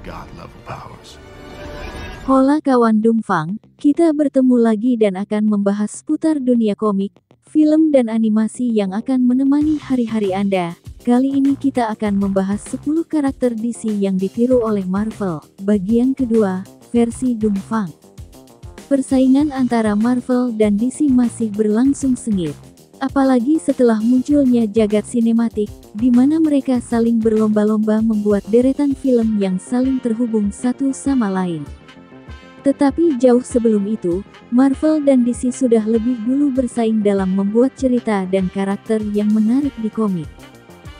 God-level powers. Hola kawan Dumfang, kita bertemu lagi dan akan membahas seputar dunia komik, film dan animasi yang akan menemani hari-hari Anda. Kali ini kita akan membahas 10 karakter DC yang ditiru oleh Marvel, bagian kedua, versi Dumfang. Persaingan antara Marvel dan DC masih berlangsung sengit. Apalagi setelah munculnya jagat sinematik, di mana mereka saling berlomba-lomba membuat deretan film yang saling terhubung satu sama lain. Tetapi jauh sebelum itu, Marvel dan DC sudah lebih dulu bersaing dalam membuat cerita dan karakter yang menarik di komik.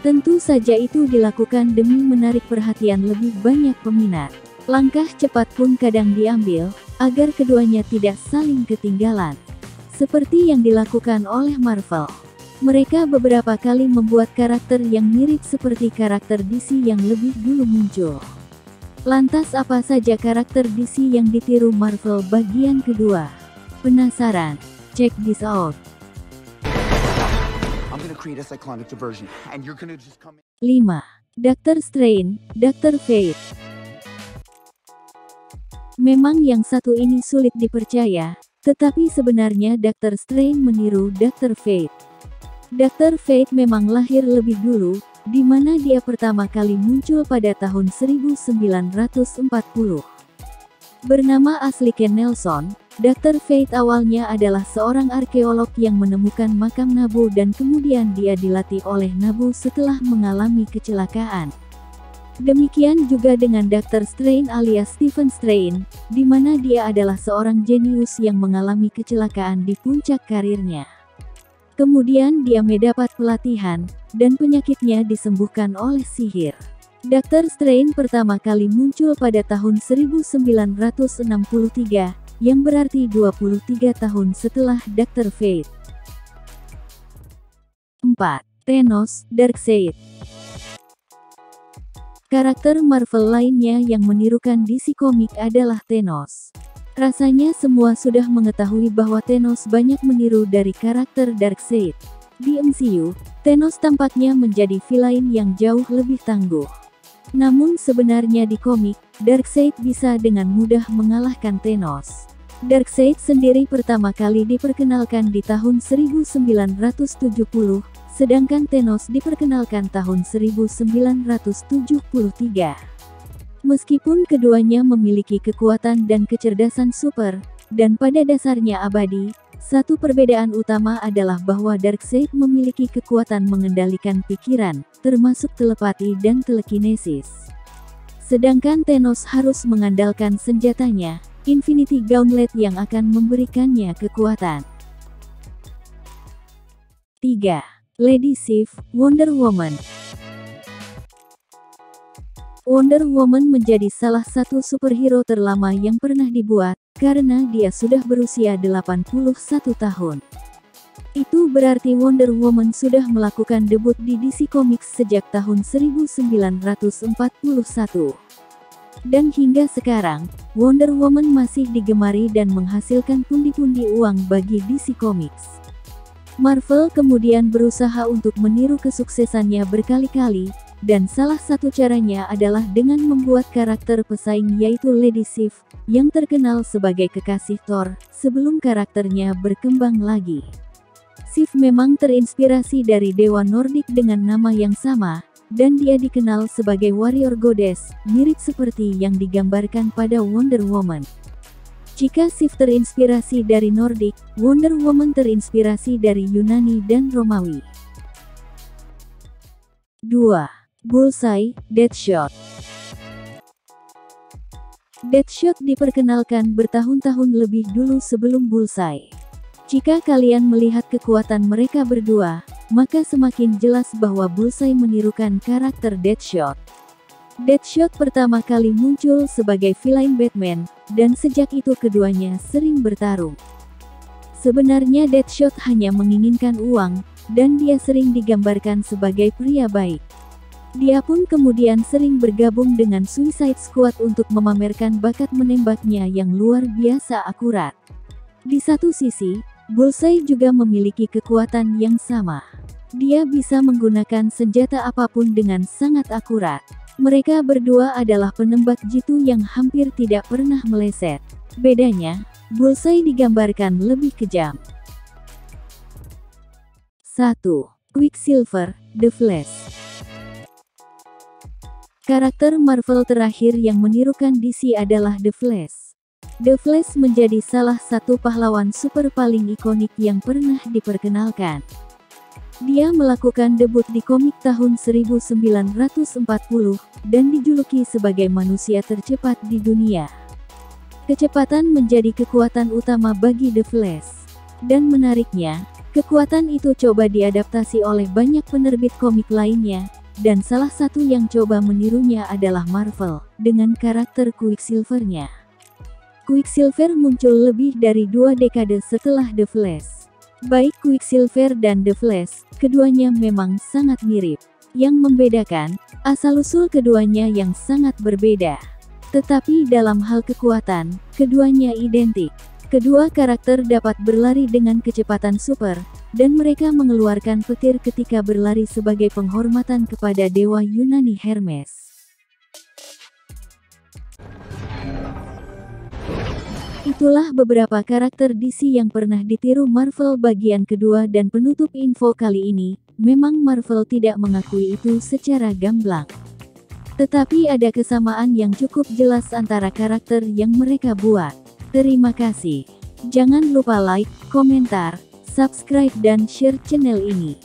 Tentu saja itu dilakukan demi menarik perhatian lebih banyak peminat. Langkah cepat pun kadang diambil, agar keduanya tidak saling ketinggalan. Seperti yang dilakukan oleh Marvel. Mereka beberapa kali membuat karakter yang mirip seperti karakter DC yang lebih dulu muncul. Lantas apa saja karakter DC yang ditiru Marvel bagian kedua? Penasaran? Check this out. 5. Doctor Strange, Dr. Fate. Memang yang satu ini sulit dipercaya, tetapi sebenarnya Dr. Strange meniru Dr. Fate. Dr. Fate memang lahir lebih dulu, di mana dia pertama kali muncul pada tahun 1940. Bernama asli Ken Nelson, Dr. Fate awalnya adalah seorang arkeolog yang menemukan makam Nabu dan kemudian dia dilatih oleh Nabu setelah mengalami kecelakaan. Demikian juga dengan Dr. Strange alias Stephen Strange, di mana dia adalah seorang jenius yang mengalami kecelakaan di puncak karirnya. Kemudian dia mendapat pelatihan, dan penyakitnya disembuhkan oleh sihir. Dr. Strange pertama kali muncul pada tahun 1963, yang berarti 23 tahun setelah Dr. Fate. 4. Thanos, Darkseid. Karakter Marvel lainnya yang menirukan DC Komik adalah Thanos. Rasanya semua sudah mengetahui bahwa Thanos banyak meniru dari karakter Darkseid. Di MCU, Thanos tampaknya menjadi villain yang jauh lebih tangguh. Namun sebenarnya di komik, Darkseid bisa dengan mudah mengalahkan Thanos. Darkseid sendiri pertama kali diperkenalkan di tahun 1970, sedangkan Thanos diperkenalkan tahun 1973. Meskipun keduanya memiliki kekuatan dan kecerdasan super, dan pada dasarnya abadi, satu perbedaan utama adalah bahwa Darkseid memiliki kekuatan mengendalikan pikiran, termasuk telepati dan telekinesis. Sedangkan Thanos harus mengandalkan senjatanya, Infinity Gauntlet yang akan memberikannya kekuatan. 3. Lady Sif, Wonder Woman. Wonder Woman menjadi salah satu superhero terlama yang pernah dibuat, karena dia sudah berusia 81 tahun. Itu berarti Wonder Woman sudah melakukan debut di DC Comics sejak tahun 1941. Dan hingga sekarang, Wonder Woman masih digemari dan menghasilkan pundi-pundi uang bagi DC Comics. Marvel kemudian berusaha untuk meniru kesuksesannya berkali-kali, dan salah satu caranya adalah dengan membuat karakter pesaing yaitu Lady Sif, yang terkenal sebagai kekasih Thor, sebelum karakternya berkembang lagi. Sif memang terinspirasi dari dewa Nordik dengan nama yang sama, dan dia dikenal sebagai warrior goddess, mirip seperti yang digambarkan pada Wonder Woman. Jika Sif terinspirasi dari Nordik, Wonder Woman terinspirasi dari Yunani dan Romawi. 2. Bullseye, Deadshot. Deadshot diperkenalkan bertahun-tahun lebih dulu sebelum Bullseye. Jika kalian melihat kekuatan mereka berdua, maka semakin jelas bahwa Bullseye menirukan karakter Deadshot. Deadshot pertama kali muncul sebagai villain Batman, dan sejak itu keduanya sering bertarung. Sebenarnya Deadshot hanya menginginkan uang, dan dia sering digambarkan sebagai pria baik. Dia pun kemudian sering bergabung dengan Suicide Squad untuk memamerkan bakat menembaknya yang luar biasa akurat. Di satu sisi, Bullseye juga memiliki kekuatan yang sama. Dia bisa menggunakan senjata apapun dengan sangat akurat. Mereka berdua adalah penembak jitu yang hampir tidak pernah meleset. Bedanya, Bullseye digambarkan lebih kejam. 1. Quicksilver, The Flash. Karakter Marvel terakhir yang menirukan DC adalah The Flash. The Flash menjadi salah satu pahlawan super paling ikonik yang pernah diperkenalkan. Dia melakukan debut di komik tahun 1940, dan dijuluki sebagai manusia tercepat di dunia. Kecepatan menjadi kekuatan utama bagi The Flash. Dan menariknya, kekuatan itu coba diadaptasi oleh banyak penerbit komik lainnya, dan salah satu yang coba menirunya adalah Marvel, dengan karakter Quicksilver-nya. Quicksilver muncul lebih dari 2 dekade setelah The Flash. Baik Quicksilver dan The Flash, keduanya memang sangat mirip. Yang membedakan, asal-usul keduanya yang sangat berbeda. Tetapi dalam hal kekuatan, keduanya identik. Kedua karakter dapat berlari dengan kecepatan super, dan mereka mengeluarkan petir ketika berlari sebagai penghormatan kepada dewa Yunani Hermes. Itulah beberapa karakter DC yang pernah ditiru Marvel bagian kedua dan penutup info kali ini. Memang Marvel tidak mengakui itu secara gamblang. Tetapi ada kesamaan yang cukup jelas antara karakter yang mereka buat. Terima kasih. Jangan lupa like, komentar, subscribe dan share channel ini.